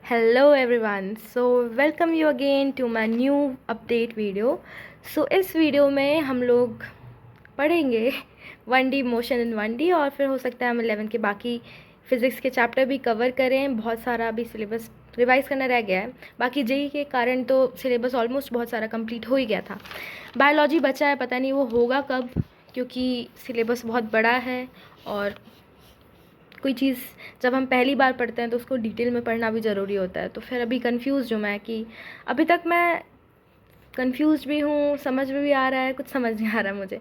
Hello everyone, so welcome you again to my new update video. So इस video में हम लोग पढ़ेंगे 1D मोशन इन 1D और फिर हो सकता है हम 11 के बाकी फ़िज़िक्स के चैप्टर भी कवर करें। बहुत सारा अभी सिलेबस रिवाइज़ करना रह गया है। बाकी जेई के कारण तो सिलेबस ऑलमोस्ट बहुत सारा कंप्लीट हो ही गया था। बायोलॉजी बचा है, पता नहीं वो होगा कब, क्योंकि सिलेबस बहुत बड़ा है और कोई चीज़ जब हम पहली बार पढ़ते हैं तो उसको डिटेल में पढ़ना भी ज़रूरी होता है। तो फिर अभी कंफ्यूज हूँ मैं कि अभी तक मैं कंफ्यूज भी हूँ, समझ में भी आ रहा है, कुछ समझ नहीं आ रहा मुझे।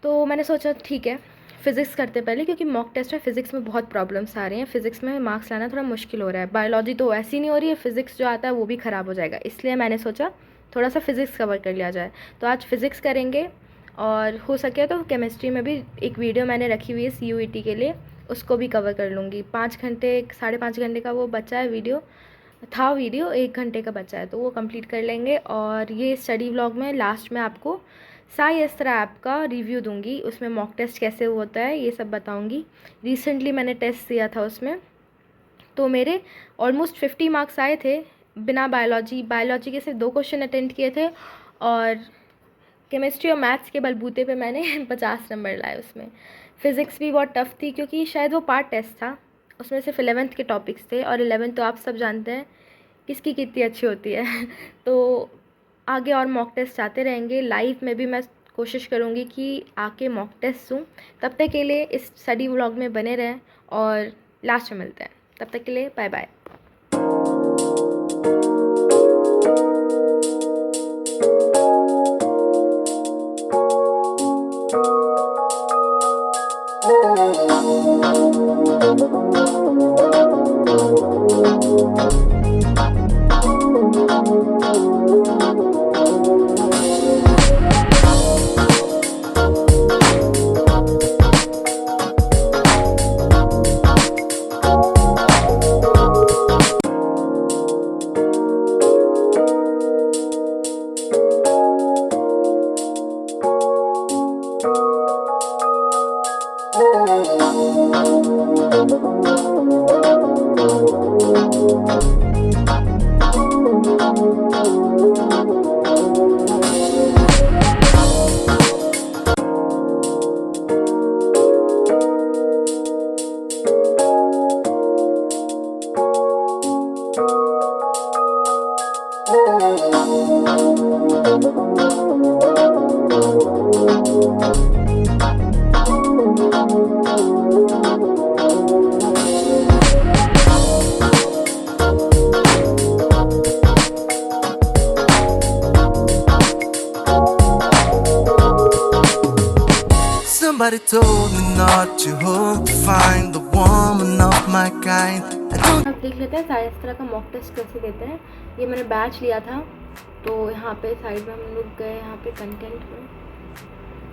तो मैंने सोचा ठीक है फ़िज़िक्स करते पहले, क्योंकि मॉक टेस्ट में फ़िज़िक्स में बहुत प्रॉब्लम्स आ रही हैं। फ़िज़िक्स में मार्क्स लाना थोड़ा मुश्किल हो रहा है। बायोलॉजी तो ऐसी नहीं हो रही है, फ़िज़िक्स जो आता है वो भी ख़राब हो जाएगा। इसलिए मैंने सोचा थोड़ा सा फ़िज़िक्स कवर कर लिया जाए। तो आज फ़िज़िक्स करेंगे और हो सके तो केमिस्ट्री में भी एक वीडियो मैंने रखी हुई है CUET के लिए, उसको भी कवर कर लूँगी। 5 घंटे 5.5 घंटे का वो बचा है वीडियो, 1 घंटे का बचा है, तो वो कंप्लीट कर लेंगे। और ये स्टडी व्लॉग में लास्ट में आपको साई अस्त्रा ऐप का रिव्यू दूंगी, उसमें मॉक टेस्ट कैसे होता है ये सब बताऊंगी। रिसेंटली मैंने टेस्ट दिया था उसमें, तो मेरे ऑलमोस्ट 50 मार्क्स आए थे बिना बायोलॉजी के सिर्फ 2 क्वेश्चन अटेंड किए थे और केमिस्ट्री और मैथ्स के बलबूते पे मैंने 50 नंबर लाए उसमें। फ़िज़िक्स भी बहुत टफ़ थी क्योंकि शायद वो पार्ट टेस्ट था, उसमें सिर्फ 11th के टॉपिक्स थे और 11th तो आप सब जानते हैं किसकी कितनी अच्छी होती है। तो आगे और मॉक टेस्ट आते रहेंगे। लाइव में भी मैं कोशिश करूँगी कि आके मॉक टेस्ट दूँ। तब तक के लिए इस स्टडी व्लॉग में बने रहें और लास्ट में मिलते हैं। तब तक के लिए bye bye. Somebody told me not to hope to find the woman of my kind. अब देख लेते हैं साई अस्त्रा का मॉक टेस्ट कैसे देते हैं। ये मैंने बैच लिया था, तो यहाँ पे साइड में हम लोग गए, यहाँ पे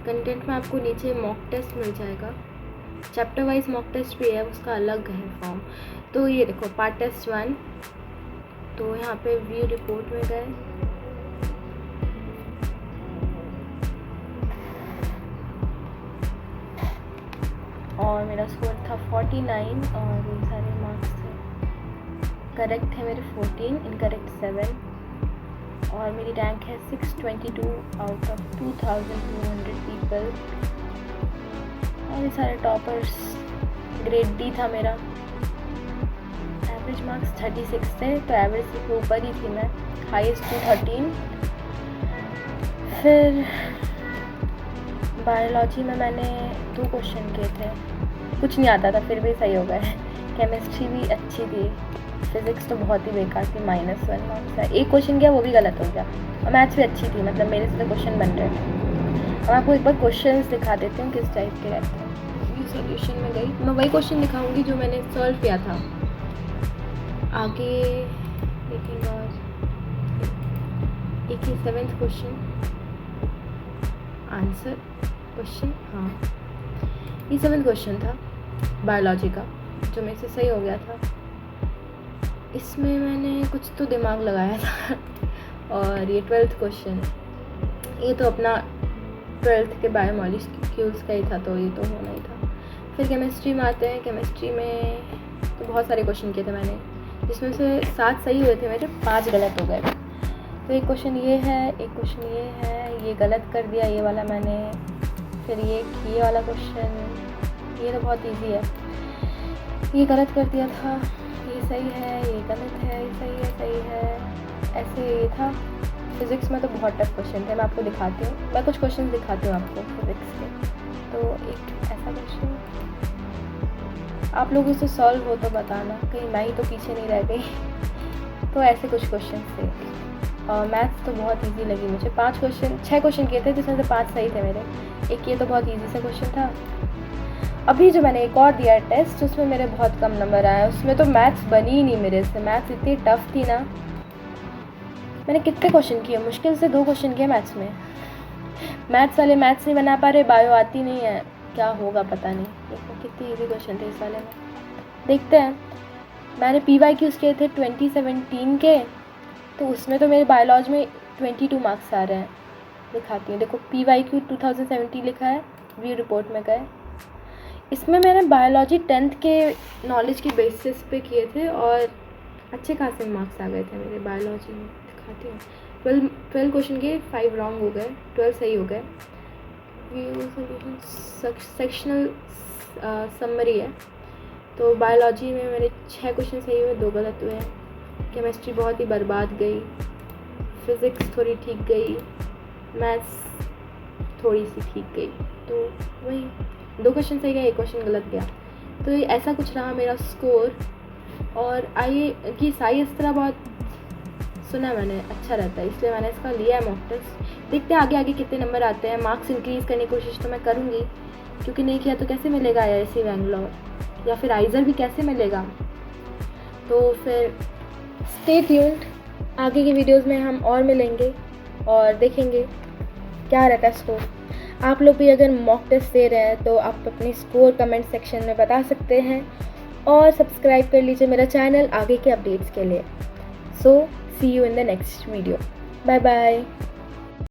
कंटेंट में आपको नीचे मॉक टेस्ट मिल जाएगा। चैप्टर वाइज मॉक टेस्ट भी है, उसका अलग है फॉर्म। तो ये देखो पार्ट टेस्ट 1, तो यहाँ पे व्यू रिपोर्ट में गए, और मेरा स्कोर था 49 और ये सारे मार्क्स थे। करेक्ट है मेरे 14, इनकरेक्ट 7 और मेरी रैंक है 622 आउट ऑफ 2200 पीपल। और ये सारे टॉपर्स, ग्रेड D था मेरा। एवरेज मार्क्स 36 थे, तो एवरेज से ऊपर ही थी मैं, हाईएस्ट 213। फिर बायोलॉजी में मैंने 2 क्वेश्चन किए थे, कुछ नहीं आता था फिर भी सही हो गए। केमिस्ट्री भी अच्छी थी, फिज़िक्स तो बहुत ही बेकार थी, -1 मार्क्स है। एक क्वेश्चन किया वो भी गलत हो गया। और मैथ्स भी अच्छी थी, मतलब मेरे से क्वेश्चन बन रहे थे। अब आपको एक बार क्वेश्चंस दिखा देती हूँ किस टाइप के रहते हैं। ये सॉल्यूशन में गई, मैं वही क्वेश्चन दिखाऊंगी जो मैंने सॉल्व किया था। आगे देखेंगे और एक ही 7th क्वेश्चन आंसर क्वेश्चन, हाँ ये 7th क्वेश्चन था बायोलॉजी का, जो मेरे से सही हो गया था। इसमें मैंने कुछ तो दिमाग लगाया था। और ये 12th क्वेश्चन, ये तो अपना 12th के बायोमॉलिक्यूल्स का ही था, तो ये तो होना ही था। फिर केमिस्ट्री में आते हैं। केमिस्ट्री में तो बहुत सारे क्वेश्चन किए थे मैंने, जिसमें से 7 सही हुए थे मेरे, 5 गलत हो गए। तो एक क्वेश्चन ये है, एक क्वेश्चन ये है, ये गलत कर दिया ये वाला मैंने। फिर ये वाला क्वेश्चन, ये तो बहुत इजी है, ये गलत कर दिया था, ये सही है, ये गलत है, ये सही है। ऐसे ये था। फिज़िक्स में तो बहुत टफ क्वेश्चन थे, मैं आपको दिखाती हूँ, मैं कुछ क्वेश्चन दिखाती हूँ आपको फिज़िक्स के। तो एक ऐसा क्वेश्चन, आप लोग इसे सॉल्व हो तो बताना, कहीं मैं ही तो पीछे नहीं रह गई। तो ऐसे कुछ क्वेश्चन थे। और मैथ्स तो बहुत इजी लगी मुझे। 6 क्वेश्चन किए थे, जिसमें से 5 सही थे मेरे। एक ये तो बहुत इजी सा क्वेश्चन था। अभी जो मैंने एक और दिया टेस्ट, उसमें मेरे बहुत कम नंबर आए। उसमें तो मैथ्स बनी ही नहीं मेरे से, मैथ्स इतनी टफ थी ना। मैंने कितने क्वेश्चन किए, मुश्किल से 2 क्वेश्चन किए मैथ्स में। मैथ्स वाले मैथ्स नहीं बना पा रहे, बायो आती नहीं है, क्या होगा पता नहीं। देखो कितनी इजी क्वेश्चन थे इस वाले में, देखते हैं। मैंने PYQs किए थे 2017 के, तो उसमें तो मेरे बायोलॉजी में 22 मार्क्स आ रहे हैं। दिखाती हूँ, देखो PYQ 2017 लिखा है, व्यू रिपोर्ट में गए। इसमें मैंने बायोलॉजी 10th के नॉलेज के बेसिस पे किए थे और अच्छे खासे मार्क्स आ गए थे मेरे बायोलॉजी में। दिखाती हूँ, 12 क्वेश्चन के 5 रॉन्ग हो गए, 12 सही हो गए। सेक्शनल समरी है। तो बायोलॉजी में मेरे 6 क्वेश्चन सही हुए, 2 गलत हुए हैं। केमिस्ट्री बहुत ही बर्बाद गई, फिज़िक्स थोड़ी ठीक गई, मैथ्स थोड़ी सी ठीक गई। तो वही 2 क्वेश्चन सही गए, 1 क्वेश्चन गलत गया। तो ये ऐसा कुछ रहा मेरा स्कोर। और आइए कि साई इस तरह बहुत सुना मैंने अच्छा रहता है, इसलिए मैंने इसका लिया है मॉक टेस्ट। देखते हैं आगे कितने नंबर आते हैं। मार्क्स इंक्रीज़ करने की कोशिश तो मैं करूँगी, क्योंकि नहीं किया तो कैसे मिलेगा IISc बैंगलोर, या फिर आइज़र भी कैसे मिलेगा। तो फिर स्टे ट्यून्ड, आगे की वीडियोस में हम और मिलेंगे और देखेंगे क्या रहता है स्कोर। आप लोग भी अगर मॉक टेस्ट दे रहे हैं तो आप अपनी स्कोर कमेंट सेक्शन में बता सकते हैं, और सब्सक्राइब कर लीजिए मेरा चैनल आगे के अपडेट्स के लिए। So see you in the next video, bye bye.